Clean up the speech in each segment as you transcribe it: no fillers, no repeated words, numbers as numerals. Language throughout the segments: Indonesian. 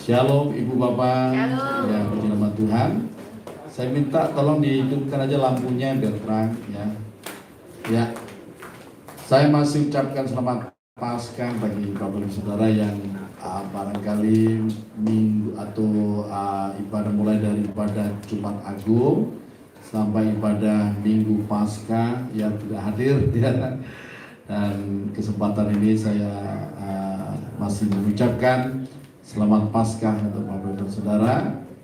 Shalom Ibu Bapak. Shalom. Ya, puji nama Tuhan. Saya minta tolong dihidupkan aja lampunya biar terang ya. Ya. Saya masih ucapkan selamat Paskah bagi Bapak dan Saudara yang barangkali minggu atau ibadah mulai dari ibadah Jumat Agung sampai ibadah Minggu Paskah yang tidak hadir ya. Dan kesempatan ini saya masih mengucapkan selamat Paskah untuk Bapak dan Saudara.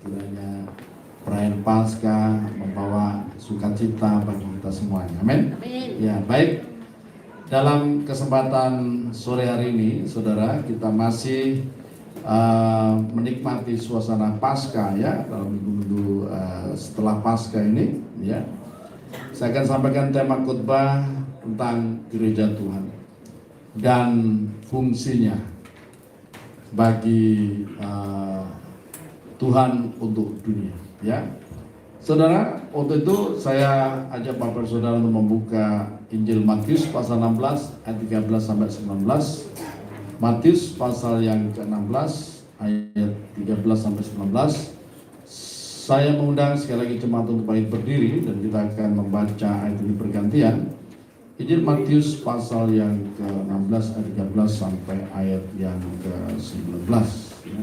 Kiranya perayaan Paskah membawa sukacita bagi kita semuanya. Amin. Ya, baik. Dalam kesempatan sore hari ini, Saudara, kita masih menikmati suasana Paskah ya dalam minggu-minggu setelah Paskah ini. Ya, saya akan sampaikan tema khotbah tentang gereja Tuhan dan fungsinya bagi Tuhan untuk dunia ya. Saudara, untuk itu saya ajak Bapak Saudara untuk membuka Injil Matius pasal 16 ayat 13 sampai 19. Matius pasal yang ke-16 ayat 13 sampai 19. Saya mengundang sekali lagi jemaat untuk baik berdiri dan kita akan membaca ayat ini bergantian. Injil Matius pasal yang ke-16 ayat 13 sampai ayat yang ke-19 ya.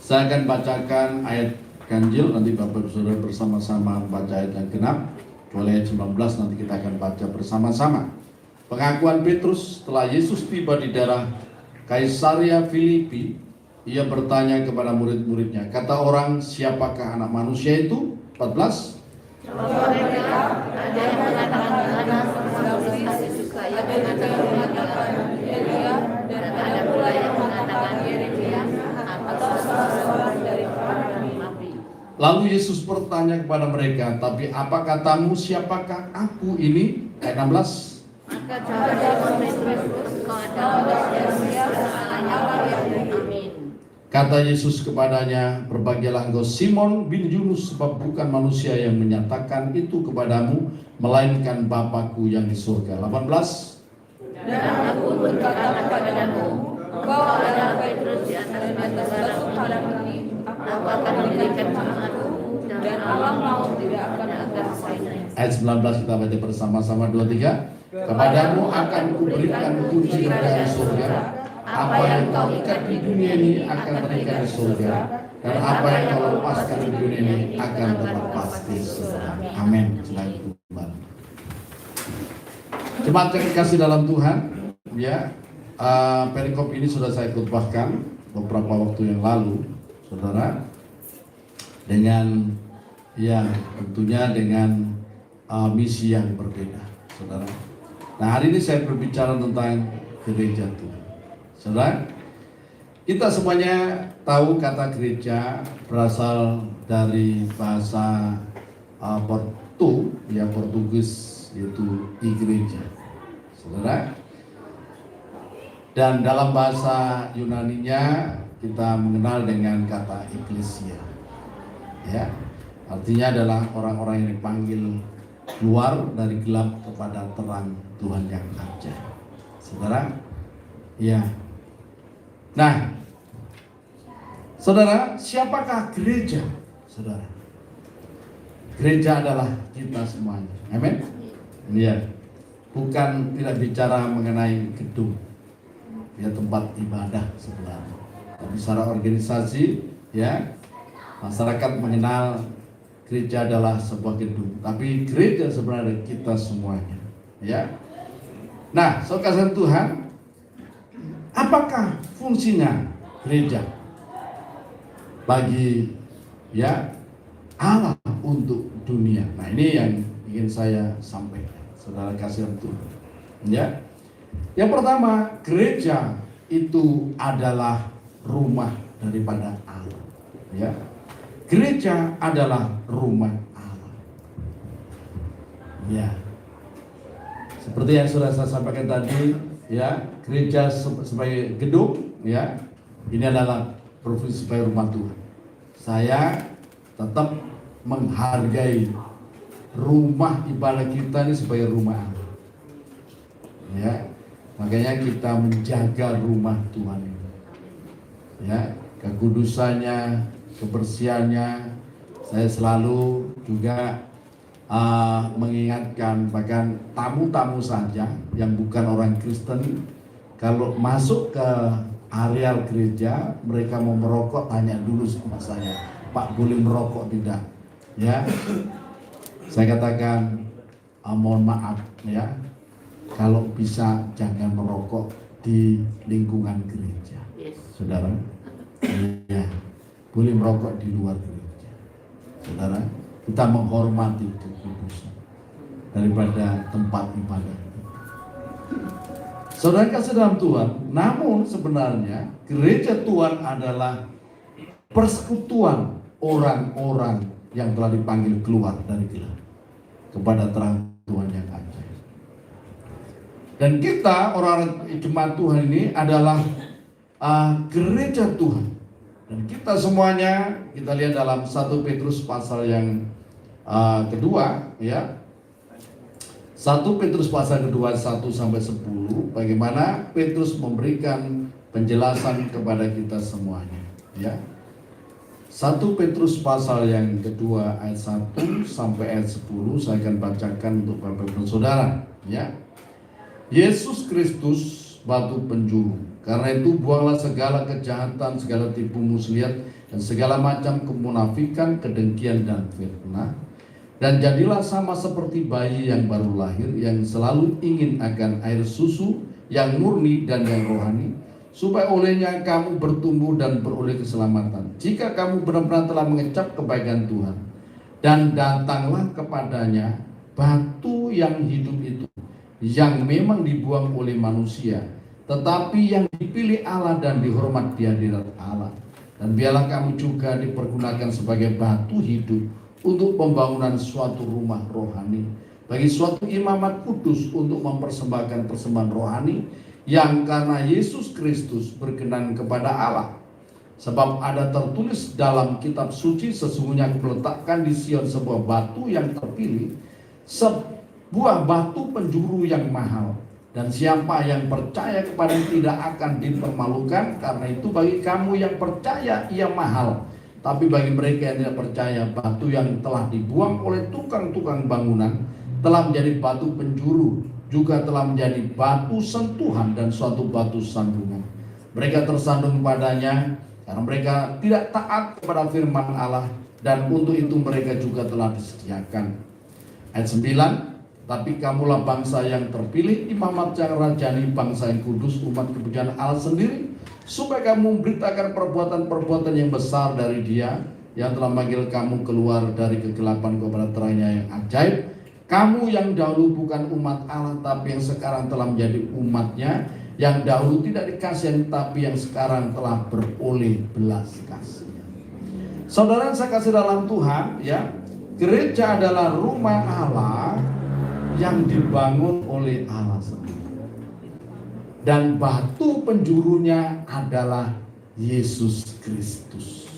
Saya akan bacakan ayat ganjil, nanti Bapak Saudara bersama-sama membaca ayat yang genap. Mulai ayat 19 nanti kita akan baca bersama-sama. Pengakuan Petrus setelah Yesus tiba di daerah Kaisaria Filipi, ia bertanya kepada murid-muridnya, kata orang, siapakah anak manusia itu? 14. Ada yang mengatakan Yohanes, ada yang mengatakan Elia, dan ada pula yang mengatakan Yeremia atau seorang dari para nabi. Lalu Yesus bertanya kepada mereka, tapi apa katamu, siapakah aku ini? Ayat 16. Maka jawab Petrus, kau adalah Yeremia, amin. Kata Yesus kepadanya, berbahagialah engkau Simon bin Yunus, sebab bukan manusia yang menyatakan itu kepadamu, melainkan Bapa-Ku yang di surga. 18. Dan aku berkata kepadamu, engkau adalah Petrus di atas batu karang ini, aku akan memberikan namaku, dan alam maut tidak akan menguasainya. Ayat 19 kita baca bersama-sama 23. Kepadamu akan kuberikan kunci dari surga. Apa yang kau ikat di dunia ini akan terikat di surga, dan apa yang kau lepaskan di dunia ini akan terlepas di surga. Amin. Selain Tuhan. Jemaat yang dikasih dalam Tuhan, ya, perikop ini sudah saya khotbahkan beberapa waktu yang lalu, saudara, dengan ya tentunya dengan misi yang berbeda, saudara. Nah, hari ini saya berbicara tentang gereja Tuhan. Saudara, kita semuanya tahu kata gereja berasal dari bahasa Portugis, yaitu igreja, saudara. Dan dalam bahasa Yunaninya kita mengenal dengan kata eklesia, ya, artinya adalah orang-orang yang dipanggil keluar dari gelap kepada terang Tuhan yang ajaib, saudara. Ya. Nah, saudara, siapakah gereja? Saudara, gereja adalah kita semuanya. Amin. Ya, bukan tidak bicara mengenai gedung, ya, tempat ibadah sebenarnya. Tapi secara organisasi, ya, masyarakat mengenal gereja adalah sebuah gedung. Tapi gereja sebenarnya kita semuanya. Ya. Nah, saudara Tuhan, apakah fungsinya gereja bagi ya Allah untuk dunia? Nah, ini yang ingin saya sampaikan, saudara kasih Tuhan. Ya, yang pertama, gereja itu adalah rumah daripada Allah. Ya, gereja adalah rumah Allah. Ya, seperti yang sudah saya sampaikan tadi, ya, gereja sebagai gedung, ya, ini adalah profesi sebagai rumah Tuhan. Saya tetap menghargai rumah ibadah kita ini sebagai rumah Allah. Ya, makanya kita menjaga rumah Tuhan ini. Ya, kekudusannya, kebersihannya. Saya selalu juga mengingatkan bahkan tamu-tamu saja yang bukan orang Kristen, kalau masuk ke areal gereja mereka mau merokok, tanya dulu sama saya, Pak boleh merokok tidak? Ya, saya katakan mohon maaf ya, kalau bisa jangan merokok di lingkungan gereja, saudara. Ya, boleh merokok di luar gereja, saudara. Kita menghormati kekudusan daripada tempat ibadah. Saudara kasih dalam Tuhan, namun sebenarnya gereja Tuhan adalah persekutuan orang-orang yang telah dipanggil keluar dari gelap kepada terang Tuhan yang ajaib. Dan kita orang-orang jemaat Tuhan ini adalah gereja Tuhan. Dan kita semuanya, kita lihat dalam 1 Petrus pasal yang kedua, ya. 1 Petrus pasal kedua 1 sampai 10, bagaimana Petrus memberikan penjelasan kepada kita semuanya, ya. 1 Petrus pasal yang kedua ayat 1 sampai ayat 10 saya akan bacakan untuk Bapak dan Saudara, ya. Yesus Kristus batu penjuru. Karena itu buanglah segala kejahatan, segala tipu muslihat dan segala macam kemunafikan, kedengkian dan fitnah. Dan jadilah sama seperti bayi yang baru lahir, yang selalu ingin akan air susu yang murni dan yang rohani, supaya olehnya kamu bertumbuh dan beroleh keselamatan. Jika kamu benar-benar telah mengecap kebaikan Tuhan, dan datanglah kepadanya batu yang hidup itu, yang memang dibuang oleh manusia, tetapi yang dipilih Allah dan dihormat di hadirat Allah. Dan biarlah kamu juga dipergunakan sebagai batu hidup untuk pembangunan suatu rumah rohani, bagi suatu imamat kudus untuk mempersembahkan persembahan rohani yang karena Yesus Kristus berkenan kepada Allah. Sebab ada tertulis dalam kitab suci, sesungguhnya aku meletakkan di Sion sebuah batu yang terpilih, sebuah batu penjuru yang mahal, dan siapa yang percaya kepadanya tidak akan dipermalukan. Karena itu bagi kamu yang percaya ia mahal, tapi bagi mereka yang tidak percaya, batu yang telah dibuang oleh tukang-tukang bangunan telah menjadi batu penjuru, juga telah menjadi batu sentuhan dan suatu batu sandungan. Mereka tersandung padanya karena mereka tidak taat kepada firman Allah, dan untuk itu mereka juga telah disediakan. Ayat 9, tapi kamulah bangsa yang terpilih, imamat yang rajani, bangsa yang kudus, umat kepunyaan Allah sendiri, supaya kamu memberitakan perbuatan-perbuatan yang besar dari Dia yang telah memanggil kamu keluar dari kegelapan kepada terangnya yang ajaib. Kamu yang dahulu bukan umat Allah, tapi yang sekarang telah menjadi umatnya, yang dahulu tidak dikasihi, tapi yang sekarang telah beroleh belas kasih. Saudara saya kasih dalam Tuhan, ya, gereja adalah rumah Allah yang dibangun oleh Allah sendiri. Dan batu penjurunya adalah Yesus Kristus.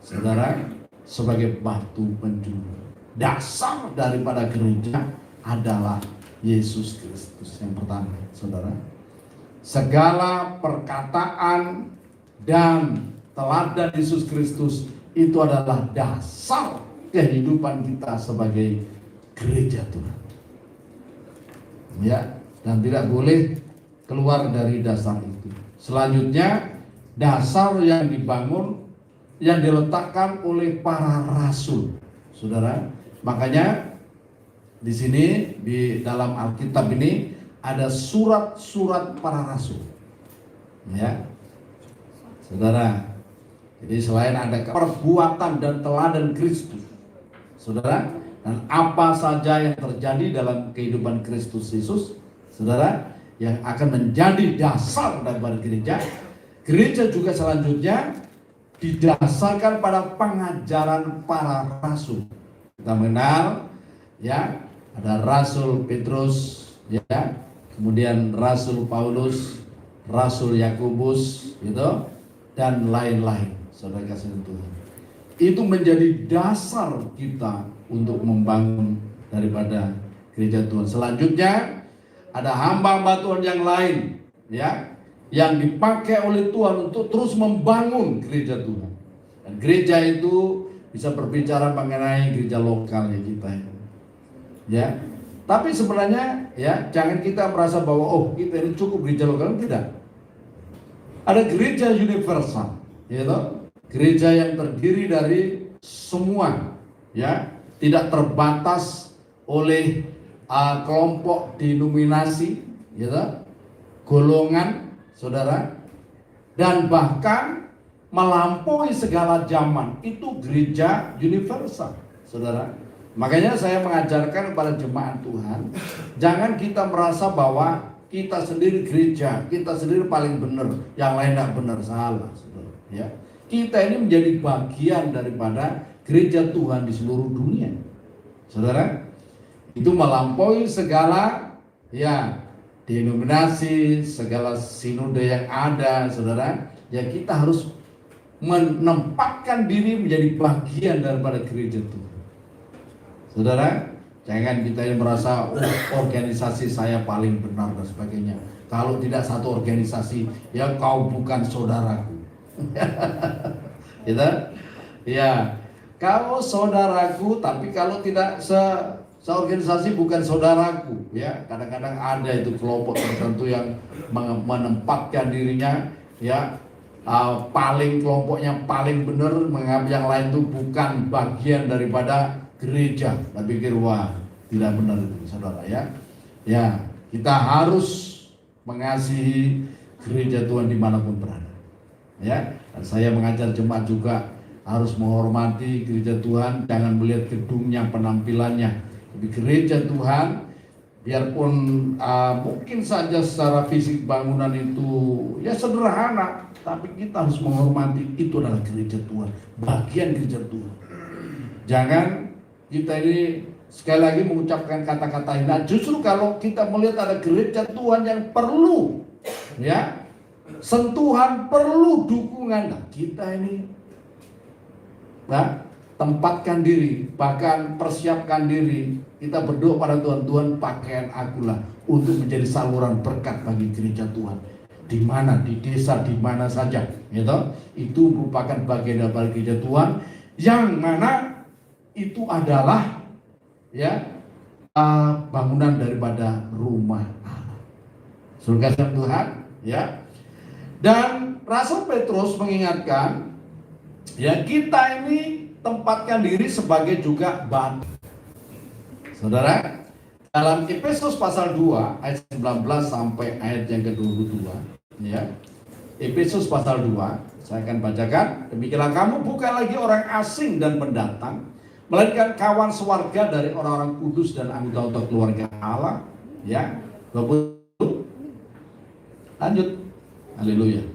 Saudara, sebagai batu penjuru, dasar daripada gereja adalah Yesus Kristus. Yang pertama, saudara, segala perkataan dan teladan Yesus Kristus itu adalah dasar kehidupan kita sebagai gereja Tuhan, ya. Dan tidak boleh keluar dari dasar itu. Selanjutnya, dasar yang dibangun, yang diletakkan oleh para rasul, saudara. Makanya di sini di dalam Alkitab ini ada surat-surat para rasul, ya, saudara. Jadi selain ada perbuatan dan teladan Kristus, saudara, dan apa saja yang terjadi dalam kehidupan Kristus Yesus, saudara, yang akan menjadi dasar daripada gereja. Gereja juga selanjutnya didasarkan pada pengajaran para rasul. Kita mengenal, ya, ada Rasul Petrus, ya, kemudian Rasul Paulus, Rasul Yakobus, gitu, dan lain-lain. Saudara kasih Tuhan, itu menjadi dasar kita untuk membangun daripada gereja Tuhan. Selanjutnya ada hamba-hamba Tuhan yang lain, ya, yang dipakai oleh Tuhan untuk terus membangun gereja Tuhan. Dan gereja itu bisa berbicara mengenai gereja lokalnya kita. Ya. Tapi sebenarnya ya jangan kita merasa bahwa oh kita ini cukup gereja lokal, tidak. Ada gereja universal, yaitu gereja yang terdiri dari semua, ya, tidak terbatas oleh kelompok denominasi, gitu, golongan, saudara, dan bahkan melampaui segala zaman. Itu gereja universal, saudara. Makanya saya mengajarkan kepada jemaat Tuhan, jangan kita merasa bahwa kita sendiri gereja, kita sendiri paling benar, yang lain tidak benar, salah, saudara. Ya, kita ini menjadi bagian daripada gereja Tuhan di seluruh dunia, saudara. Itu melampaui segala ya denominasi, segala sinode yang ada, saudara. Ya kita harus menempatkan diri menjadi bagian daripada gereja Tuhan. Saudara, jangan kita ini merasa organisasi saya paling benar dan sebagainya. Kalau tidak satu organisasi, ya kau bukan saudaraku. Gitu? Ya, kau saudaraku, tapi kalau tidak seorganisasi bukan saudaraku. Ya, kadang-kadang ada itu kelompok tertentu yang menempatkan dirinya, ya paling kelompoknya paling benar, menganggap yang lain itu bukan bagian daripada gereja. Saya pikir wah tidak benar itu, saudara, ya. Ya, kita harus mengasihi gereja Tuhan dimanapun berada. Ya, dan saya mengajar jemaat juga harus menghormati gereja Tuhan, jangan melihat gedungnya, penampilannya. Tapi gereja Tuhan, biarpun mungkin saja secara fisik bangunan itu ya sederhana, tapi kita harus menghormati itu adalah gereja Tuhan, bagian gereja Tuhan. Jangan kita ini sekali lagi mengucapkan kata-kata ini. Nah, justru kalau kita melihat ada gereja Tuhan yang perlu ya sentuhan, perlu dukungan, nah, kita ini tempatkan diri, bahkan persiapkan diri. Kita berdoa pada Tuhan, Tuhan pakaian akulah untuk menjadi saluran berkat bagi gereja Tuhan. Di mana, di desa, di mana saja, gitu. Itu merupakan bagian dari gereja Tuhan yang mana itu adalah ya bangunan daripada rumah Allah. Surga Tuhan, ya. Dan Rasul Petrus mengingatkan, ya kita ini tempatkan diri sebagai juga batu. Saudara, dalam Efesus pasal 2 ayat 19 sampai ayat yang ke-22, ya. Efesus pasal 2, saya akan bacakan. Demikianlah kamu bukan lagi orang asing dan pendatang, melainkan kawan sewarga dari orang-orang kudus dan anggota keluarga Allah. Ya, 20. Lanjut. Haleluya.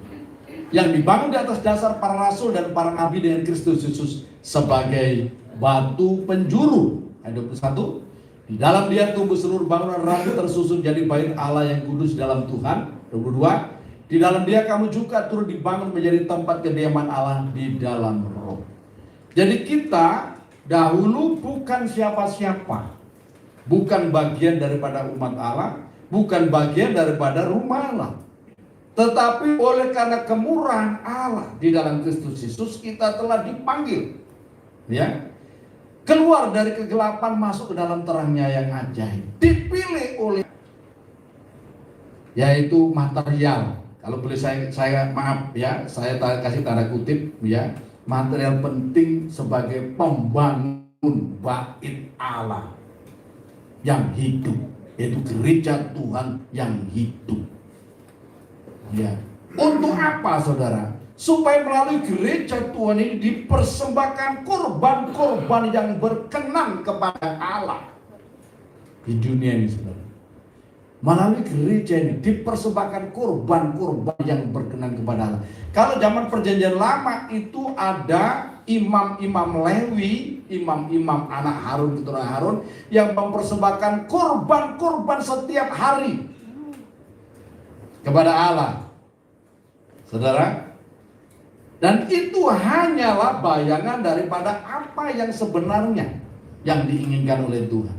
Yang dibangun di atas dasar para rasul dan para nabi dengan Kristus Yesus sebagai batu penjuru. Ayat 21. Di dalam dia tumbuh seluruh bangunan rapi tersusun jadi bait Allah yang kudus dalam Tuhan. 22. Di dalam dia kamu juga turut dibangun menjadi tempat kediaman Allah di dalam Roh. Jadi kita dahulu bukan siapa-siapa, bukan bagian daripada umat Allah, bukan bagian daripada rumah Allah. Tetapi oleh karena kemurahan Allah di dalam Kristus Yesus, kita telah dipanggil, ya, keluar dari kegelapan masuk ke dalam terangnya yang ajaib. Dipilih oleh, yaitu material. Kalau boleh saya maaf ya, saya kasih tanda kutip ya, material penting sebagai pembangun bait Allah yang hidup, yaitu gereja Tuhan yang hidup. Ya, untuk apa saudara? Supaya melalui gereja Tuhan ini dipersembahkan korban-korban yang berkenan kepada Allah di dunia ini, saudara. Melalui gereja ini dipersembahkan korban-korban yang berkenan kepada Allah. Kalau zaman perjanjian lama itu ada imam-imam Lewi, imam-imam anak Harun, keturunan Harun, yang mempersembahkan korban-korban setiap hari kepada Allah, saudara. Dan itu hanyalah bayangan daripada apa yang sebenarnya yang diinginkan oleh Tuhan.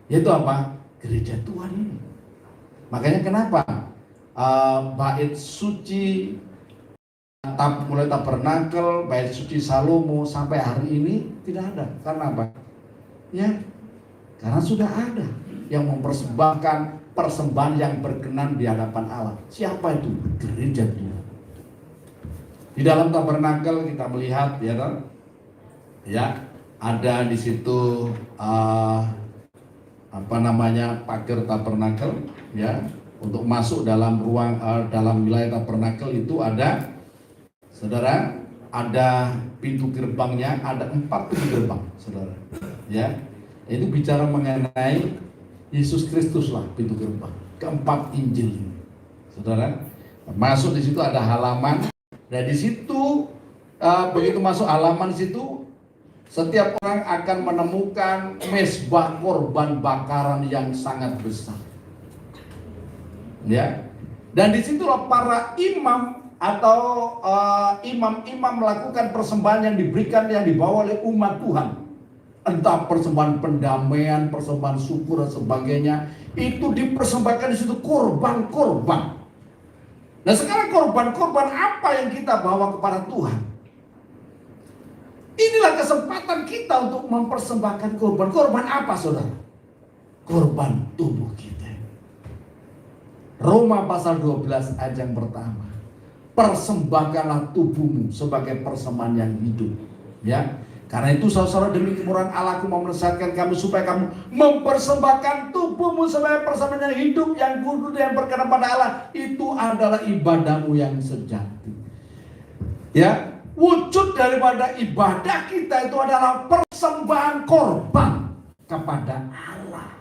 Yaitu apa? Gereja Tuhan ini. Makanya kenapa bait suci, mulai tabernakel, bait suci Salomo sampai hari ini tidak ada. Karena apa? Ya, karena sudah ada yang mempersembahkan persembahan yang berkenan di hadapan Allah. Siapa itu? Gereja Tuhan. Di dalam tabernakel kita melihat, ya kan? Ya, ada di situ pagar tabernakel, ya. Untuk masuk dalam ruang dalam wilayah tabernakel itu ada, saudara, ada pintu gerbangnya, ada 4 pintu gerbang, saudara. Ya, itu bicara mengenai Yesus Kristus lah pintu gerbang. Keempat Injil ini, saudara. Masuk di situ ada halaman. Dan di situ begitu masuk halaman situ, setiap orang akan menemukan mezbah korban bakaran yang sangat besar. Ya. Dan disitulah para imam atau imam-imam melakukan persembahan yang diberikan, yang dibawa oleh umat Tuhan. Entah persembahan pendamaian, persembahan syukur dan sebagainya, itu dipersembahkan di situ korban-korban. Nah, sekarang korban-korban apa yang kita bawa kepada Tuhan? Inilah kesempatan kita untuk mempersembahkan korban. Korban apa, saudara? Korban tubuh kita. Roma pasal 12 ayat yang pertama. Persembahkanlah tubuhmu sebagai persembahan yang hidup. Ya, karena itu saudara, demi kemurahan Allah aku memerintahkan kamu supaya kamu mempersembahkan tubuhmu sebagai persembahan yang hidup, yang kudus, yang berkenan pada Allah. Itu adalah ibadahmu yang sejati. Ya, wujud daripada ibadah kita itu adalah persembahan korban kepada Allah.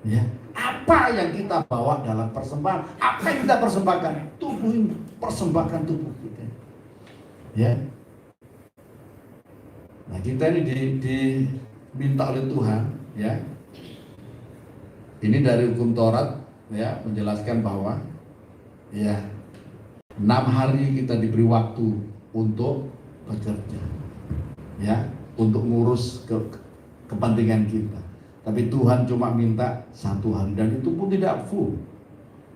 Ya, apa yang kita bawa dalam persembahan? Apa yang kita persembahkan? Tubuh ini, persembahkan tubuh kita. Ya. Nah, kita ini diminta oleh Tuhan, ya. Ini dari hukum Taurat, ya, menjelaskan bahwa, ya, 6 hari kita diberi waktu untuk bekerja, ya, untuk ngurus kepentingan kita. Tapi Tuhan cuma minta 1 hari, dan itu pun tidak full.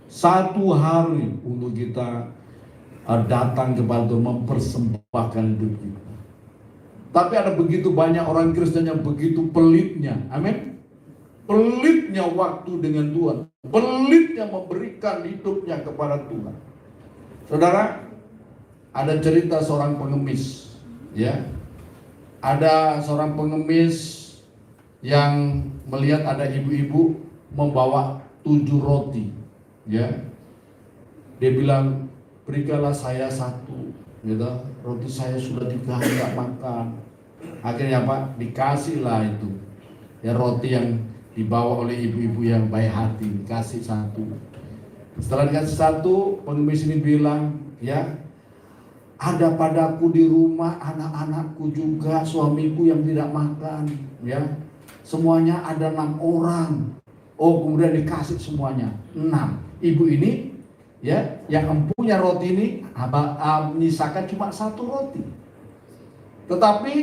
1 hari untuk kita datang kepada Tuhan, mempersembahkan hidup kita. Tapi ada begitu banyak orang Kristen yang begitu pelitnya, amin. Pelitnya waktu dengan Tuhan, pelitnya memberikan hidupnya kepada Tuhan. Saudara, ada cerita seorang pengemis, ya. Ada seorang pengemis yang melihat ada ibu-ibu membawa 7 roti, ya. Dia bilang, berikanlah saya 1, gitu. Roti saya sudah 3 hari nggak makan. Akhirnya apa? Dikasihlah itu, ya, roti yang dibawa oleh ibu-ibu yang baik hati, dikasih 1. Setelah dikasih 1, pengemis ini bilang, ya, ada padaku di rumah anak-anakku juga, suamiku yang tidak makan, ya. Semuanya ada 6 orang. Oh, kemudian dikasih semuanya 6. Ibu ini, ya, yang empunya roti ini menyisakan cuma 1 roti. Tetapi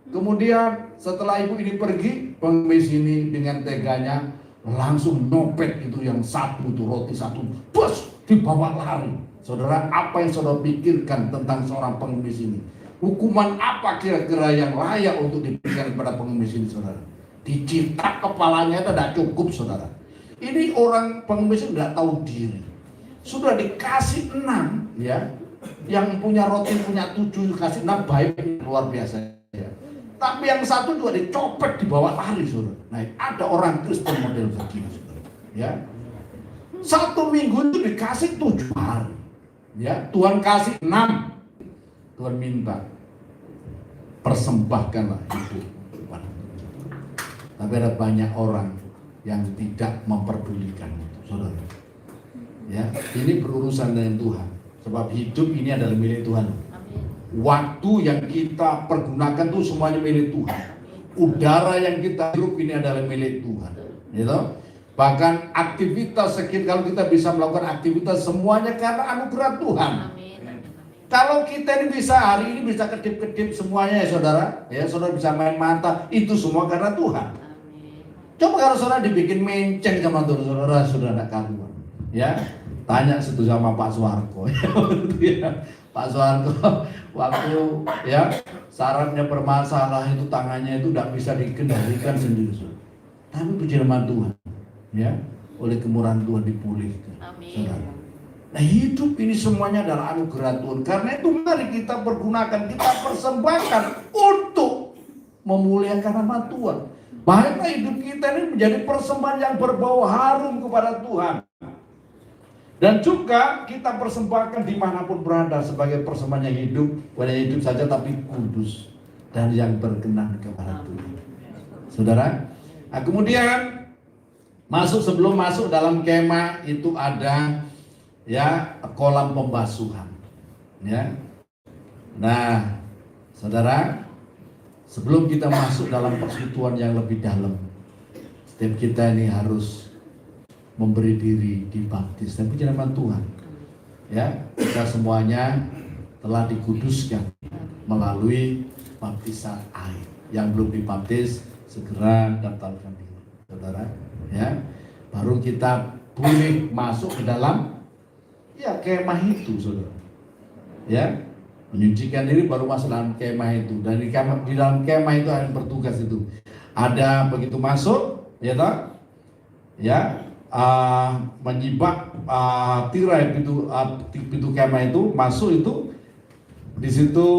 kemudian setelah ibu ini pergi, pengemis ini dengan teganya langsung nyopet itu yang 1 itu roti 1, bus, dibawa lari. Saudara, apa yang saudara pikirkan tentang seorang pengemis ini? Hukuman apa kira-kira yang layak untuk diberikan kepada pengemis ini, saudara? Dicitak kepalanya itu tidak cukup, saudara. Ini orang pengemis ini tidak tahu diri. Sudah dikasih 6, ya. Yang punya roti punya 7, dikasih 6, baik, luar biasa, ya. Tapi yang 1 juga dicopet, dibawa lari, saudara. Nah, ada orang Kristen model begini, saudara. Ya. 1 minggu itu dikasih 7 hari. Ya, Tuhan kasih 6. Tuhan minta, persembahkanlah hidup. Tapi ada banyak orang yang tidak memperdulikan itu, saudara. Ya, ini berurusan dengan Tuhan. Sebab hidup ini adalah milik Tuhan. Waktu yang kita pergunakan itu semuanya milik Tuhan. Udara yang kita hirup ini adalah milik Tuhan. Gitu? Bahkan aktivitas kalau kita bisa melakukan aktivitas semuanya karena anugerah Tuhan. Kalau kita ini bisa hari ini bisa kedip-kedip semuanya, ya saudara. Ya, saudara bisa main mata, itu semua karena Tuhan. Coba kalau saudara dibikin menceng sama saudara, sudah tidak karuan. Ya, Tanya situ sama Pak Soeharto. Ya, Pak Soeharto waktu ya sarafnya bermasalah itu tangannya itu tidak bisa dikendalikan sendiri. Tapi puji nama Tuhan, ya oleh kemurahan Tuhan dipulihkan. Amin. Nah hidup ini semuanya adalah anugerah Tuhan. Karena itu mari kita pergunakan, kita persembahkan untuk memuliakan nama Tuhan. Bahkan hidup kita ini menjadi persembahan yang berbau harum kepada Tuhan. Dan juga kita persembahkan dimanapun berada sebagai persembahan yang hidup, bukan hidup saja tapi kudus dan yang berkenan kepada Tuhan. Saudara, nah kemudian sebelum masuk dalam kemah itu ada ya kolam pembasuhan. Ya. Nah, saudara, sebelum kita masuk dalam persekutuan yang lebih dalam, setiap kita ini harus memberi diri dibaptis. Dan puji nama Tuhan, ya kita semuanya telah dikuduskan melalui baptisan air. Yang belum dibaptis segera daftarkan diri, saudara. Ya, baru kita boleh masuk ke dalam ya kemah itu, saudara. Ya, menyucikan diri baru masuk dalam kemah itu. Dan di dalam kemah itu ada yang bertugas itu. Ada begitu masuk, ya tak? Ya. Menyibak tirai pintu kemah itu masuk itu, di situ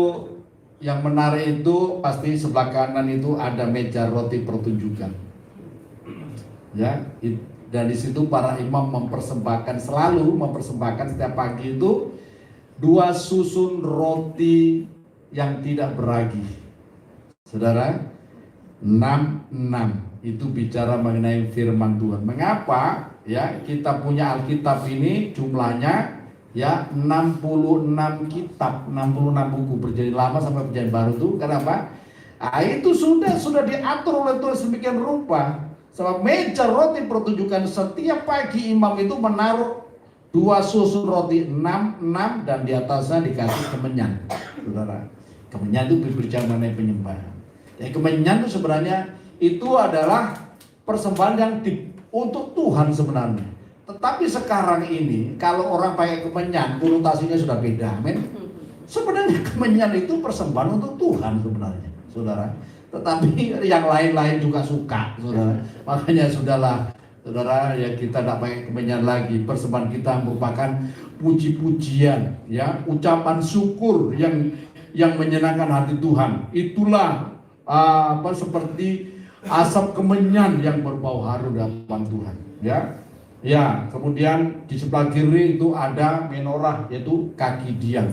yang menarik itu pasti sebelah kanan itu ada meja roti pertunjukan, ya. Dan di situ para imam selalu mempersembahkan setiap pagi itu 2 susun roti yang tidak beragi, saudara. 6 itu bicara mengenai firman Tuhan. Mengapa ya kita punya Alkitab ini jumlahnya ya 66 kitab, 66 buku Perjanjian Lama sampai Perjanjian Baru itu. Kenapa? Itu sudah diatur oleh Tuhan sedemikian rupa. Sebab meja roti pertunjukan setiap pagi imam itu menaruh 2 susun roti 6 dan di atasnya dikasih kemenyan, saudara. Kemenyan itu berbicara mengenai penyembahan. Ya, kemenyan itu sebenarnya itu adalah persembahan yang untuk Tuhan sebenarnya. Tetapi sekarang ini kalau orang pakai kemenyan konotasinya sudah beda, amin. Sebenarnya kemenyan itu persembahan untuk Tuhan sebenarnya, saudara. Tetapi yang lain-lain juga suka, saudara. Makanya sudahlah, saudara, ya kita tidak pakai kemenyan lagi. Persembahan kita merupakan puji-pujian, ya, ucapan syukur yang menyenangkan hati Tuhan. Itulah seperti asap kemenyan yang berbau harum di hadapan Tuhan, ya. Ya, kemudian di sebelah kiri itu ada menorah, yaitu kaki diam,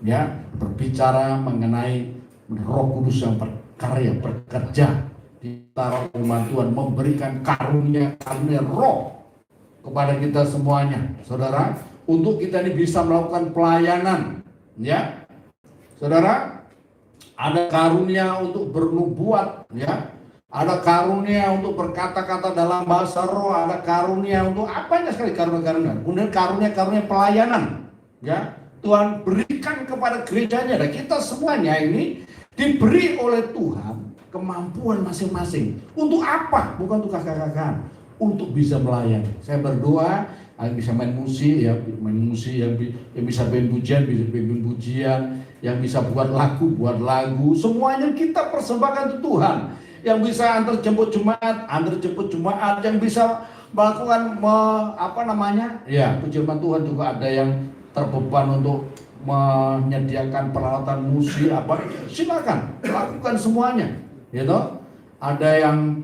ya, berbicara mengenai Roh Kudus yang berkarya, bekerja di antara umat Tuhan, memberikan karunia roh kepada kita semuanya, saudara, untuk kita ini bisa melakukan pelayanan, ya, saudara. Ada karunia untuk bernubuat, ya. Ada karunia untuk berkata-kata dalam bahasa roh, ada karunia untuk apanya sekali karunia-karunia. Kemudian karunia-karunia pelayanan, ya. Tuhan berikan kepada gerejanya, dan kita semuanya ini diberi oleh Tuhan kemampuan masing-masing. Untuk apa? Bukan untuk kakak-kakak, untuk bisa melayani. Saya berdoa yang bisa main musik, ya, yang bisa main pujian, yang bisa buat lagu, semuanya kita persembahkan untuk Tuhan. Yang bisa antar jemput jemaat, yang bisa melakukan ya, puji Tuhan. Juga ada yang terbeban untuk menyediakan peralatan musik, silakan lakukan semuanya, gitu. Ada yang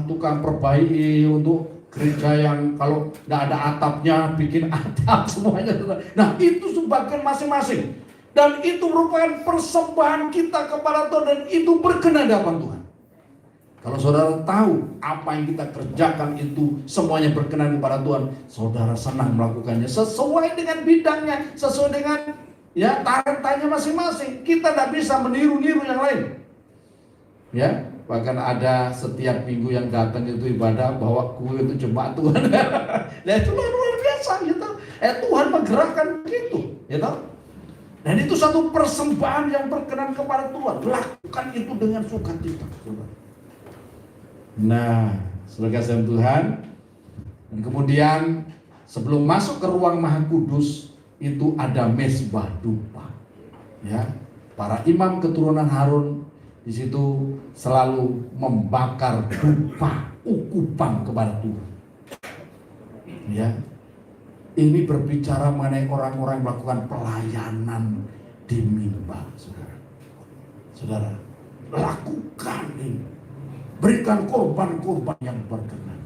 tukang perbaiki untuk gereja yang kalau tidak ada atapnya bikin atap semuanya. Nah itu sebagian masing-masing, dan itu merupakan persembahan kita kepada Tuhan, dan itu berkenan di hadapan Tuhan. Kalau saudara tahu apa yang kita kerjakan itu semuanya berkenan kepada Tuhan, saudara senang melakukannya sesuai dengan bidangnya, sesuai dengan ya talentanya masing-masing. Kita tidak bisa meniru-niru yang lain, ya. Bahkan ada setiap minggu yang datang itu ibadah bawa kue itu jemaat Tuhan. Nah itu luar biasa, gitu. Tuhan menggerakkan begitu, gitu. Dan itu satu persembahan yang berkenan kepada Tuhan. Lakukan itu dengan sukacita. Nah, sebagai kasih Tuhan. Dan kemudian Sebelum masuk ke ruang Maha Kudus itu ada mezbah dupa. Ya, para imam keturunan Harun di situ selalu membakar dupa, ukupan kepada Tuhan. Ya, ini berbicara mengenai orang-orang melakukan pelayanan di mimbar, saudara. Saudara, lakukan ini. Berikan korban-korban yang berkenan.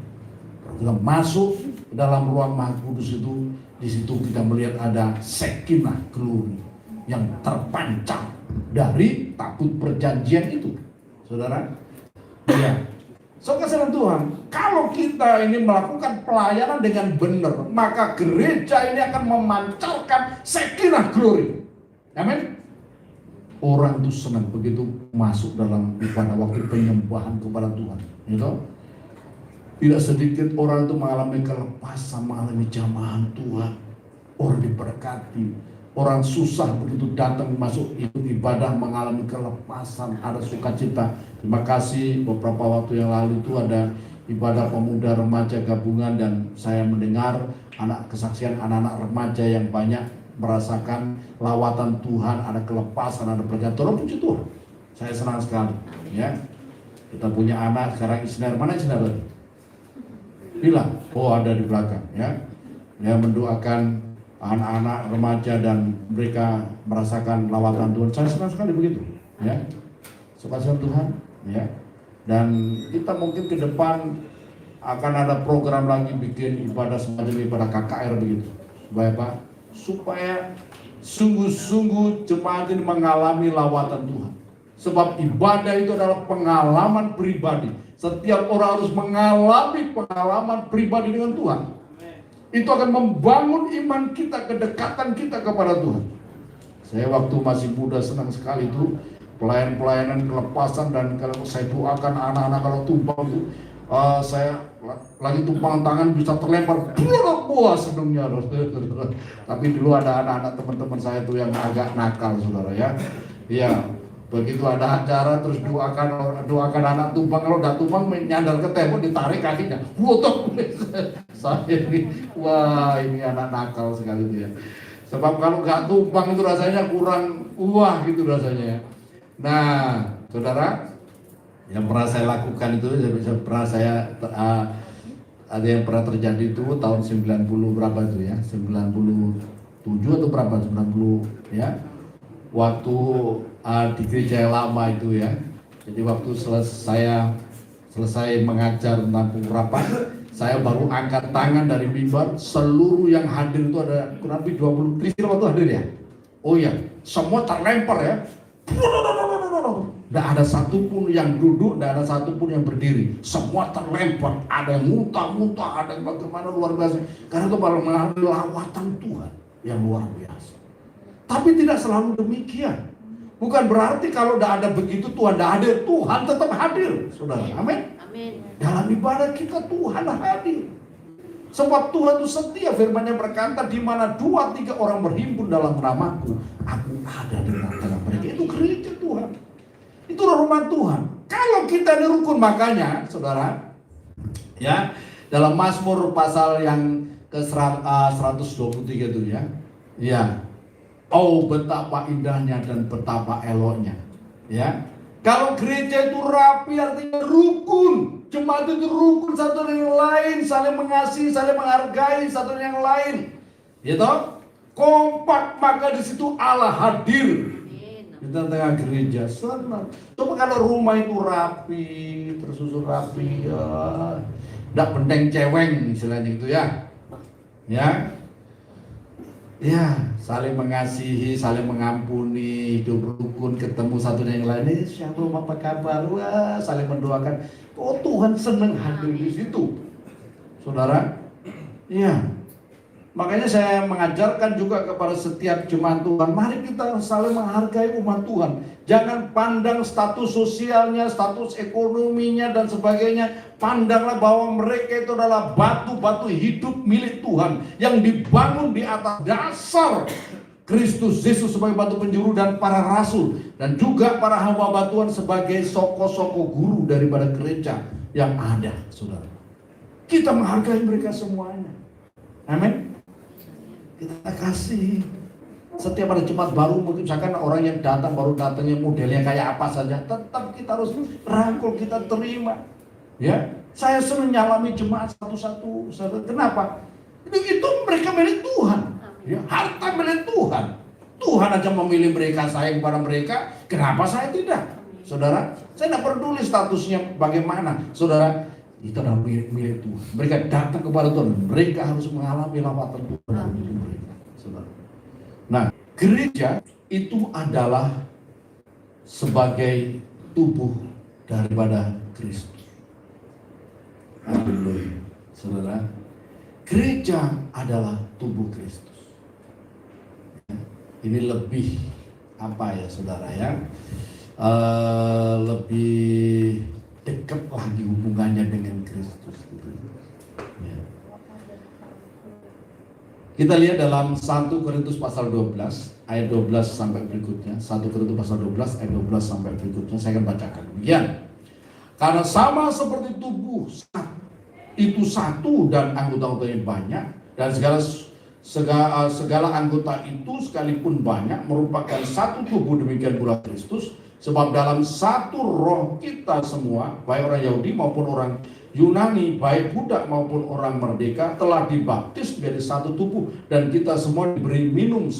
Kita masuk ke dalam ruang Maha Kudus itu, di situ kita melihat ada Shekinah glory yang terpancar dari tabut perjanjian itu, saudara. Ya, saudara Tuhan, kalau kita ini melakukan pelayanan dengan benar, maka gereja ini akan memancarkan Shekinah glory. Amin. Orang itu senang begitu masuk dalam ibadah waktu penyembahan kepada Tuhan, gitu. Tidak sedikit orang itu mengalami kelepasan, mengalami jamahan Tuhan. Orang diberkati, orang susah begitu datang masuk ikut ibadah mengalami kelepasan, ada sukacita. Terima kasih, beberapa waktu yang lalu itu ada ibadah pemuda remaja gabungan dan saya mendengar kesaksian anak-anak remaja yang banyak merasakan lawatan Tuhan, ada kelepasan, ada berkat. Tolong puji Tuhan. Saya senang sekali, ya. Kita punya anak sekarang Isner, mana Isner lagi? Bilang, oh ada di belakang, ya. Dia mendoakan anak-anak remaja dan mereka merasakan lawatan Tuhan. Saya senang sekali begitu, ya. Sukacita Tuhan, ya. Dan kita mungkin ke depan akan ada program lagi bikin ibadah semacam ibadah KKR begitu. Supaya apa? Supaya sungguh-sungguh jemaat ini mengalami lawatan Tuhan. Sebab ibadah itu adalah pengalaman pribadi. Setiap orang harus mengalami pengalaman pribadi dengan Tuhan. Itu akan membangun iman kita, kedekatan kita kepada Tuhan. Saya waktu masih muda senang sekali itu pelayanan kelepasan, dan kalau saya doakan anak-anak kalau tumpang itu saya lagi tumpang tangan bisa terlempar, wah senangnya. Tapi dulu ada anak-anak teman-teman saya tuh yang agak nakal, saudara, ya. Iya, begitu ada acara terus doakan anak tumpang, kalau udah tumpang nyandar ke tembok ditarik kakinya, wotok. Saya ini, wah ini anak nakal sekali itu, ya. Sebab kalau nggak tumpang itu rasanya kurang gitu rasanya. Nah, saudara, yang pernah saya lakukan itu, ada yang pernah terjadi itu tahun 90 berapa itu ya, 97 atau berapa, 90 ya, waktu di gereja yang lama itu ya. Jadi waktu selesai mengajar tentang pengurapan, saya baru angkat tangan dari mimbar, seluruh yang hadir itu ada kurang lebih 20 Kristen waktu hadir ya. Oh ya, semua terlempar ya. Tidak ada satupun yang duduk, tidak ada satupun yang berdiri. Semua terlempar, ada yang muntah-muntah, ada yang bagaimana luar biasa. Karena itu malah mengalami lawatan Tuhan yang luar biasa. Tapi tidak selalu demikian. Bukan berarti kalau tidak ada begitu Tuhan tidak hadir. Tuhan tetap hadir, saudara. Amin. Dalam ibadah kita Tuhan hadir. Sebab Tuhan itu setia, firman-Nya berkata, di mana 2-3 orang berhimpun dalam namaku, aku ada di tengah-tengah mereka. Itu gereja Tuhan. Itu rumah Tuhan. Kalau kita dirukun, makanya saudara, ya, dalam Mazmur pasal yang ke 123 itu ya. Ya. Oh, betapa indahnya dan betapa eloknya. Ya. Kalau gereja itu rapi artinya rukun. Jemaat itu rukun satu dengan yang lain, saling mengasihi, saling menghargai satu dengan yang lain. Ya toh? Kompak, maka di situ Allah hadir. Di tengah gereja, senang. Coba kalau rumah itu rapi, tersusun rapi, ya, tidak pendeng ceweng istilahnya itu ya. Ya. Ya, saling mengasihi, saling mengampuni, hidup rukun, ketemu satu dengan yang lain. Shalom, apa kabar? Wah, saling mendoakan. Oh, Tuhan senang hadir di situ, saudara. Ya, makanya saya mengajarkan juga kepada setiap jemaat Tuhan, mari kita saling menghargai umat Tuhan. Jangan pandang status sosialnya, status ekonominya dan sebagainya. Pandanglah bahwa mereka itu adalah batu-batu hidup milik Tuhan yang dibangun di atas dasar Kristus Yesus sebagai batu penjuru dan para rasul, dan juga para hamba Tuhan sebagai soko-soko guru daripada gereja yang ada, saudara. Kita menghargai mereka semuanya. Amin. Kita kasih. Setiap ada Jumat baru, mungkin misalkan orang yang datang baru datangnya modelnya kayak apa saja, tetap kita harus rangkul, kita terima. Ya, saya sering nyalami jemaat satu-satu. Kenapa? Itu mereka milik Tuhan. Ya, harta milik Tuhan. Tuhan aja memilih mereka, sayang kepada mereka. Kenapa saya tidak? Saudara, saya tidak peduli statusnya bagaimana. Saudara, itu adalah milik Tuhan. Mereka datang kepada Tuhan. Mereka harus mengalami lawatan Tuhan dalam hidup mereka. Saudara. Nah, gereja itu adalah sebagai tubuh daripada Kristus. Haleluya. Saudara, gereja adalah tubuh Kristus. Ini lebih apa ya, saudara ya? Lebih dekat lagi hubungannya dengan Kristus. Ya. Kita lihat dalam 1 Korintus pasal 12 ayat 12 sampai berikutnya. 1 Korintus pasal 12 ayat 12 sampai berikutnya. Saya akan bacakan. Demikian. Karena sama seperti tubuh itu satu dan anggota-anggotanya banyak, dan segala anggota itu sekalipun banyak merupakan satu tubuh, demikian pula Kristus. Sebab dalam satu roh kita semua, baik orang Yahudi maupun orang Yunani, baik budak maupun orang merdeka, telah dibaptis menjadi satu tubuh, dan kita semua diberi minum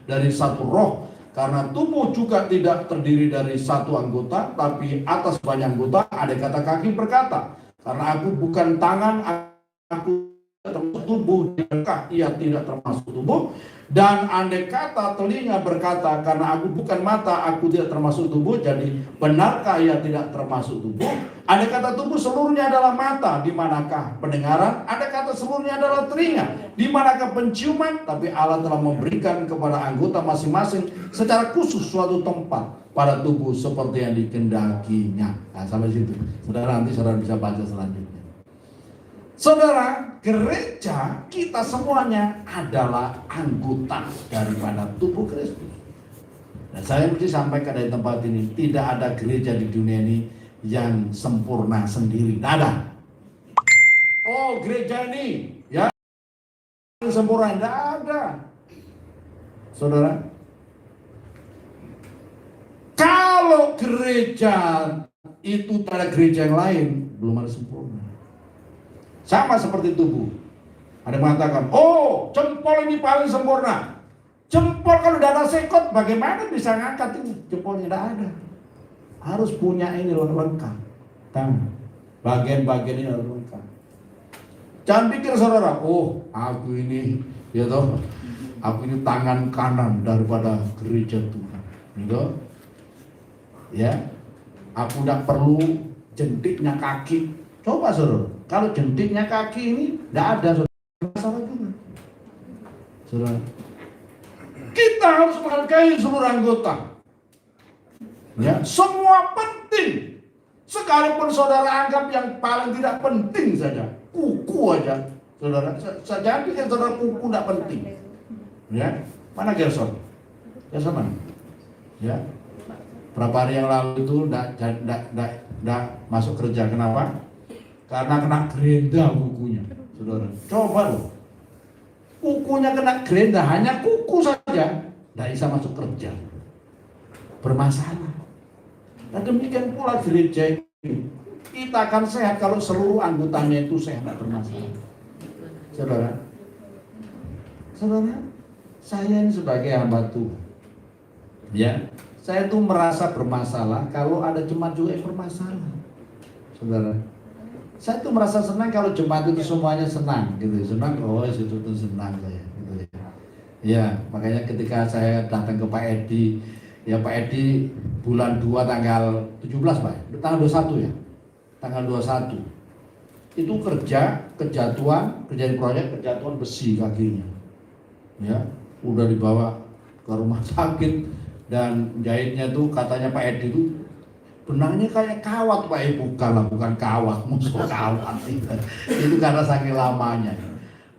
dari satu roh. Karena tubuh juga tidak terdiri dari satu anggota, tapi atas banyak anggota. Ada kata kaki berkata, karena aku bukan tangan, aku termasuk tubuh, adakah ia tidak termasuk tubuh? Dan andai kata telinga berkata, karena aku bukan mata, aku tidak termasuk tubuh, jadi benarkah ia tidak termasuk tubuh? Andai kata tubuh seluruhnya adalah mata, di manakah pendengaran? Andai kata seluruhnya adalah telinga, di manakah penciuman? Tapi Allah telah memberikan kepada anggota masing-masing secara khusus suatu tempat pada tubuh seperti yang dikehendakinya. Nah, sampai situ. Saudara, nanti saudara bisa baca selanjutnya. Saudara, gereja kita semuanya adalah anggota daripada tubuh Kristus. Dan saya mesti sampaikan dari tempat ini, tidak ada gereja di dunia ini yang sempurna sendiri. Tidak ada. Oh, gereja ini ya sempurna, tidak ada. Saudara, kalau gereja itu pada gereja yang lain, belum ada sempurna. Sama seperti tubuh. Ada yang mengatakan, oh jempol ini paling sempurna. Jempol kalau tidak ada sekot, bagaimana bisa ngangkat ini? Jempolnya tidak ada. Harus punya ini lengkap. Bagian-bagian ini harus lengkap. Jangan pikir saudara, oh aku ini, ya toh, aku ini tangan kanan daripada gereja Tuhan. Gitu. Ya, aku tidak perlu jentiknya kaki. Coba saudara, kalau jentiknya kaki ini tidak ada, masalah juga. Saudara, kita harus menghargai seluruh anggota. Ya, semua penting. Sekalipun saudara anggap yang paling tidak penting saja, kuku aja, saudara. Saya pikir saudara kuku tidak penting. Ya, mana Gerson? Gerson mana? Ya, berapa hari yang lalu itu tidak masuk kerja. Kenapa? Karena kena gerenda kukunya, saudara. Coba loh, kukunya kena gerenda, hanya kuku saja, tidak bisa masuk kerja, bermasalah. Dan demikian pula gereja ini, kita akan sehat kalau seluruh anggotanya itu sehat, tidak bermasalah. Saudara, saya ini sebagai hamba Tuhan, ya, saya tuh merasa bermasalah kalau ada jemaat juga yang bermasalah, saudara. Saya tuh merasa senang kalau jemaat itu semuanya senang, gitu. Senang, oh itu tuh senang saya, gitu ya. Ya, makanya ketika saya datang ke Pak Edi, ya Pak Edi bulan 2 tanggal 17 Pak, tanggal 21 ya, tanggal 21. Itu kejatuhan proyek kejatuhan besi kakinya, ya, udah dibawa ke rumah sakit dan jahitnya tuh katanya Pak Edi tuh benangnya kayak kawat Pak, bukan kawat, musuh kawat itu karena saking lamanya.